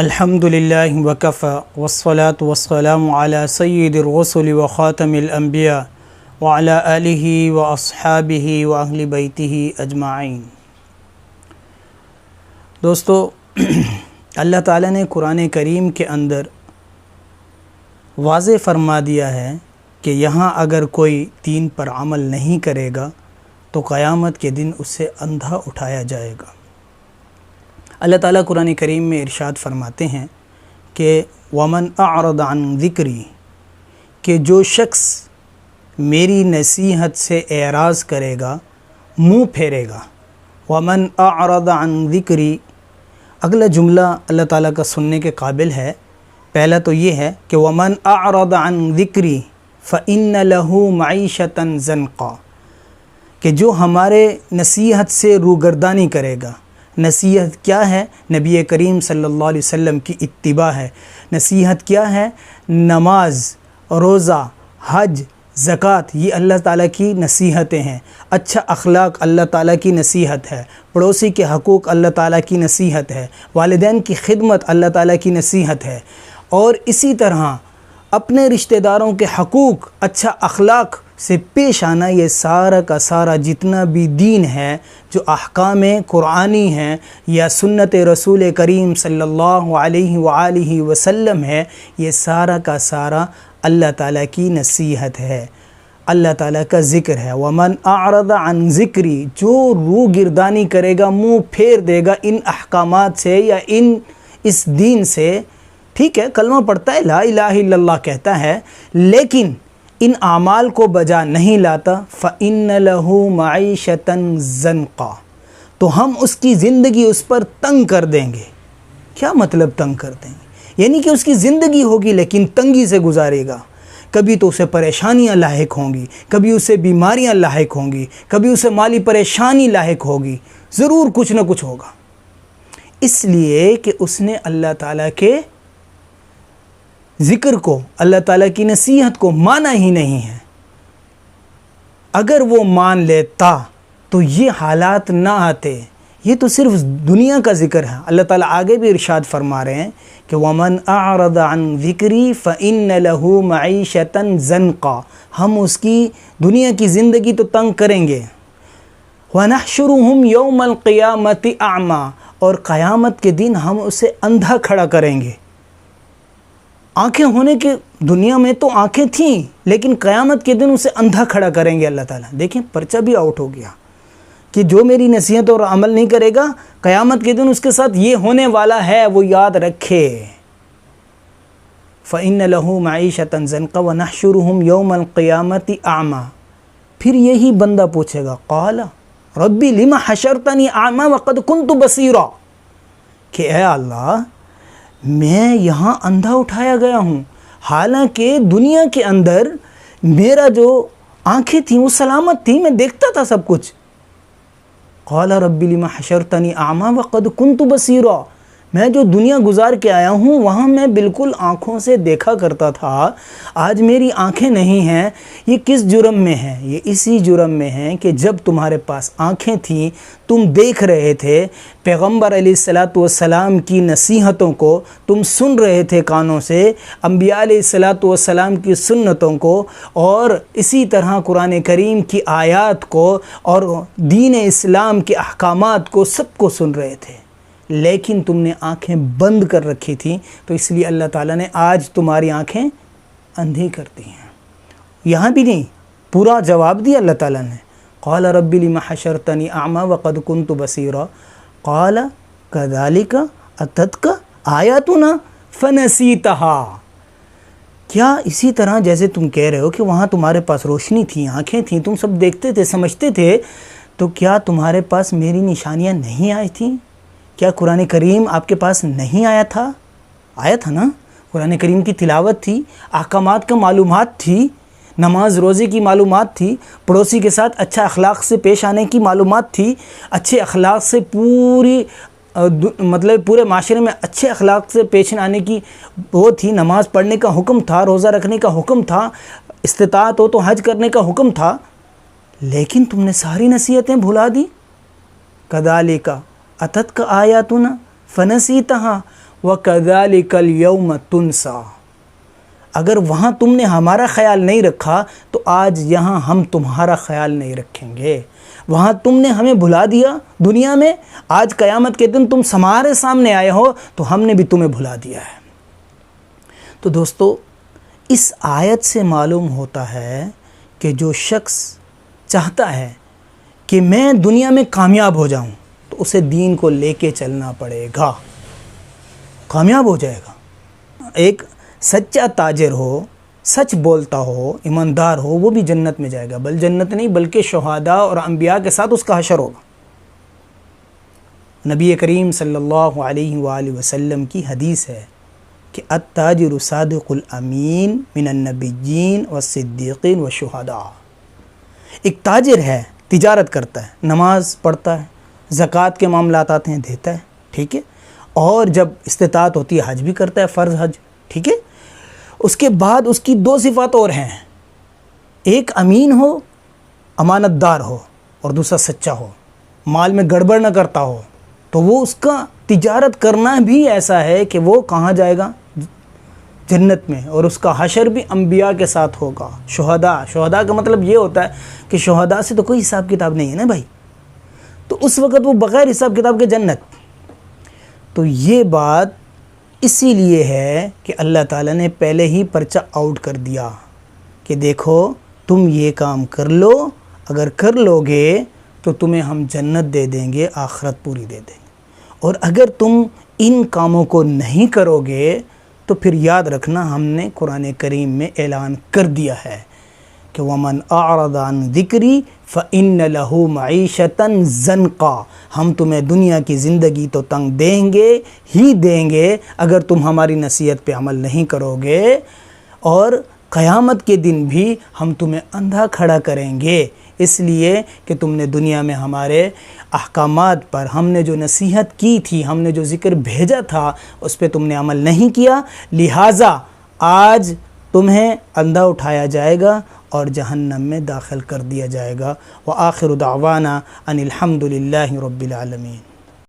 الحمدللہ وکفی والصلاة والسلام علی سید الرسل وخاتم الانبیاء وعلی آلہ واصحابہ واہل بیتہ اجمعین۔ دوستو، اللہ تعالیٰ نے قرآن کریم کے اندر واضح فرما دیا ہے کہ یہاں اگر کوئی دین پر عمل نہیں کرے گا تو قیامت کے دن اسے اندھا اٹھایا جائے گا۔ اللہ تعالیٰ قرآن کریم میں ارشاد فرماتے ہیں کہ وَمَنْ أَعْرَضَ عَنْ ذِكْرِي، کہ جو شخص میری نصیحت سے اعراض کرے گا، منہ پھیرے گا۔ وَمَنْ أَعْرَضَ عَنْ ذِكْرِي، اگلا جملہ اللہ تعالیٰ کا سننے کے قابل ہے۔ پہلا تو یہ ہے کہ وَمَنْ أَعْرَضَ عَنْ ذِكْرِي فَإِنَّ لَهُ مَعِيشَةً ضَنْقًا، کہ جو ہمارے نصیحت سے روگردانی کرے گا۔ نصیحت کیا ہے؟ نبی کریم صلی اللہ علیہ وسلم کی اتباع ہے۔ نصیحت کیا ہے؟ نماز، روزہ، حج، زکوٰۃ، یہ اللہ تعالیٰ کی نصیحتیں ہیں۔ اچھا اخلاق اللہ تعالیٰ کی نصیحت ہے۔ پڑوسی کے حقوق اللہ تعالیٰ کی نصیحت ہے۔ والدین کی خدمت اللہ تعالیٰ کی نصیحت ہے۔ اور اسی طرح اپنے رشتہ داروں کے حقوق، اچھا اخلاق سے پیش آنا، یہ سارا کا سارا جتنا بھی دین ہے، جو احکام قرآنی ہیں یا سنت رسول کریم صلی اللہ علیہ وآلہ وسلم ہے، یہ سارا کا سارا اللہ تعالیٰ کی نصیحت ہے، اللہ تعالیٰ کا ذکر ہے۔ وَمَنْ أَعْرَضَ عَنْ ذِكْرِي، جو روگردانی کرے گا، منہ پھیر دے گا ان احکامات سے یا اس دین سے، ٹھیک ہے، کلمہ پڑھتا ہے، لا الہ الا اللہ کہتا ہے، لیکن ان اعمال کو بجا نہیں لاتا، فَإِنَّ لَهُ مَعِيشَةً ضَنْقًا، تو ہم اس کی زندگی اس پر تنگ کر دیں گے۔ کیا مطلب تنگ کر دیں گے؟ یعنی کہ اس کی زندگی ہوگی لیکن تنگی سے گزارے گا۔ کبھی تو اسے پریشانیاں لاحق ہوں گی، کبھی اسے بیماریاں لاحق ہوں گی، کبھی اسے مالی پریشانی لاحق ہوگی، ضرور کچھ نہ کچھ ہوگا، اس لیے کہ اس نے اللہ تعالیٰ کے ذکر کو، اللہ تعالیٰ کی نصیحت کو مانا ہی نہیں ہے۔ اگر وہ مان لیتا تو یہ حالات نہ آتے۔ یہ تو صرف دنیا کا ذکر ہے۔ اللہ تعالیٰ آگے بھی ارشاد فرما رہے ہیں کہ وَمَنْ أَعْرَضَ عَنْ ذِكْرِي فَإِنَّ لَهُ مَعِيشَةً ضَنْقًا، ہم اس کی دنیا کی زندگی تو تنگ کریں گے۔ وَنَحْشُرُهُمْ يَوْمَ الْقِيَامَةِ أَعْمَى، اور قیامت کے دن ہم اسے اندھا کھڑا کریں گے۔ آنکھیں ہونے کے دنیا میں تو آنکھیں تھیں، لیکن قیامت کے دن اسے اندھا کھڑا کریں گے اللہ تعالیٰ۔ دیکھیں، پرچہ بھی آؤٹ ہو گیا کہ جو میری نصیحت اور عمل نہیں کرے گا، قیامت کے دن اس کے ساتھ یہ ہونے والا ہے، وہ یاد رکھے۔ فَإِنَّ لَهُ مَعِيشَةً ضَنْقًا وَنَحْشُرُهُمْ يَوْمَ الْقِيَامَةِ أَعْمَى، پھر یہی بندہ پوچھے گا، قَالَ رَبِّ لِمَ حَشَرْتَنِي أَعْمَى وَقَدْ كُنْتُ بَصِيرًا، کہ اے اللہ، میں یہاں اندھا اٹھایا گیا ہوں، حالانکہ دنیا کے اندر میرا جو آنکھیں تھیں وہ سلامت تھیں، میں دیکھتا تھا سب کچھ۔ قال رب لما حشرتنی اعمی وقد کنت بصیرا، میں جو دنیا گزار کے آیا ہوں وہاں میں بالکل آنکھوں سے دیکھا کرتا تھا، آج میری آنکھیں نہیں ہیں۔ یہ کس جرم میں ہے؟ یہ اسی جرم میں ہے کہ جب تمہارے پاس آنکھیں تھیں، تم دیکھ رہے تھے، پیغمبر علیہ السلام کی نصیحتوں کو تم سن رہے تھے کانوں سے، انبیاء علیہ السلام کی سنتوں کو، اور اسی طرح قرآن کریم کی آیات کو اور دین اسلام کے احکامات کو، سب کو سن رہے تھے، لیکن تم نے آنکھیں بند کر رکھی تھیں، تو اس لیے اللہ تعالیٰ نے آج تمہاری آنکھیں اندھی کر دی ہیں۔ یہاں بھی نہیں، پورا جواب دیا اللہ تعالیٰ نے۔ قال رب لم حشرتنی اعمی وقد کنت بصیرا قال کذالک اتتک آیاتنا فنسیتها، کیا اسی طرح جیسے تم کہہ رہے ہو کہ وہاں تمہارے پاس روشنی تھی، آنکھیں تھیں، تم سب دیکھتے تھے، سمجھتے تھے، تو کیا تمہارے پاس میری نشانیاں نہیں آئی تھیں؟ کیا قرآن کریم آپ کے پاس نہیں آیا تھا؟ آیا تھا نا، قرآن کریم کی تلاوت تھی، احکامات کا معلومات تھی، نماز روزے کی معلومات تھی، پڑوسی کے ساتھ اچھا اخلاق سے پیش آنے کی معلومات تھی، اچھے اخلاق سے پورے معاشرے میں اچھے اخلاق سے پیش آنے کی وہ تھی، نماز پڑھنے کا حکم تھا، روزہ رکھنے کا حکم تھا، استطاعت ہو تو حج کرنے کا حکم تھا، لیکن تم نے ساری نصیحتیں بھلا دی۔ کذالک اتتک آیاتنا فنسیتها وَكَذَلِكَ الْيَوْمَ تُنْسَى، اگر وہاں تم نے ہمارا خیال نہیں رکھا تو آج یہاں ہم تمہارا خیال نہیں رکھیں گے۔ وہاں تم نے ہمیں بھلا دیا دنیا میں، آج قیامت کے دن تم ہمارے سامنے آئے ہو تو ہم نے بھی تمہیں بھلا دیا ہے۔ تو دوستو، اس آیت سے معلوم ہوتا ہے کہ جو شخص چاہتا ہے کہ میں دنیا میں کامیاب ہو جاؤں تو اسے دین کو لے کے چلنا پڑے گا، کامیاب ہو جائے گا۔ ایک سچا تاجر ہو، سچ بولتا ہو، ایماندار ہو، وہ بھی جنت میں جائے گا، بل جنت نہیں بلکہ شہداء اور انبیاء کے ساتھ اس کا حشر ہوگا۔ نبی کریم صلی اللہ علیہ وآلہ وسلم کی حدیث ہے کہ التاجر صادق الامین من النبیین والصدیقین والشہداء۔ ایک تاجر ہے، تجارت کرتا ہے، نماز پڑھتا ہے، زکوٰۃ کے معاملات آتے ہیں دیتا ہے، ٹھیک ہے، اور جب استطاعت ہوتی ہے حج بھی کرتا ہے، فرض حج، ٹھیک ہے۔ اس کے بعد اس کی دو صفات اور ہیں، ایک امین ہو، امانت دار ہو، اور دوسرا سچا ہو، مال میں گڑبڑ نہ کرتا ہو۔ تو وہ اس کا تجارت کرنا بھی ایسا ہے کہ وہ کہاں جائے گا؟ جنت میں، اور اس کا حشر بھی انبیاء کے ساتھ ہوگا۔ شہداء کا مطلب یہ ہوتا ہے کہ شہداء سے تو کوئی حساب کتاب نہیں ہے نا بھائی، تو اس وقت وہ بغیر حساب کتاب کے جنت۔ تو یہ بات اسی لیے ہے کہ اللہ تعالیٰ نے پہلے ہی پرچہ آؤٹ کر دیا کہ دیکھو تم یہ کام کر لو، اگر کر لو گے تو تمہیں ہم جنت دے دیں گے، آخرت پوری دے دیں گے، اور اگر تم ان کاموں کو نہیں کرو گے تو پھر یاد رکھنا ہم نے قرآن کریم میں اعلان کر دیا ہے کہ وَمَنْ أَعْرَضَ عَنْ ذِكْرِي فَإِنَّ لَهُ مَعِيشَةً ضَنْقًا، ہم تمہیں دنیا کی زندگی تو تنگ دیں گے ہی دیں گے اگر تم ہماری نصیحت پہ عمل نہیں کرو گے، اور قیامت کے دن بھی ہم تمہیں اندھا کھڑا کریں گے، اس لیے کہ تم نے دنیا میں ہمارے احکامات پر، ہم نے جو نصیحت کی تھی، ہم نے جو ذکر بھیجا تھا اس پہ تم نے عمل نہیں کیا، لہٰذا آج تمہیں اندھا اٹھایا جائے گا اور جہنم میں داخل کر دیا جائے گا۔ وآخر دعوانا ان الحمد للہ رب العالمین۔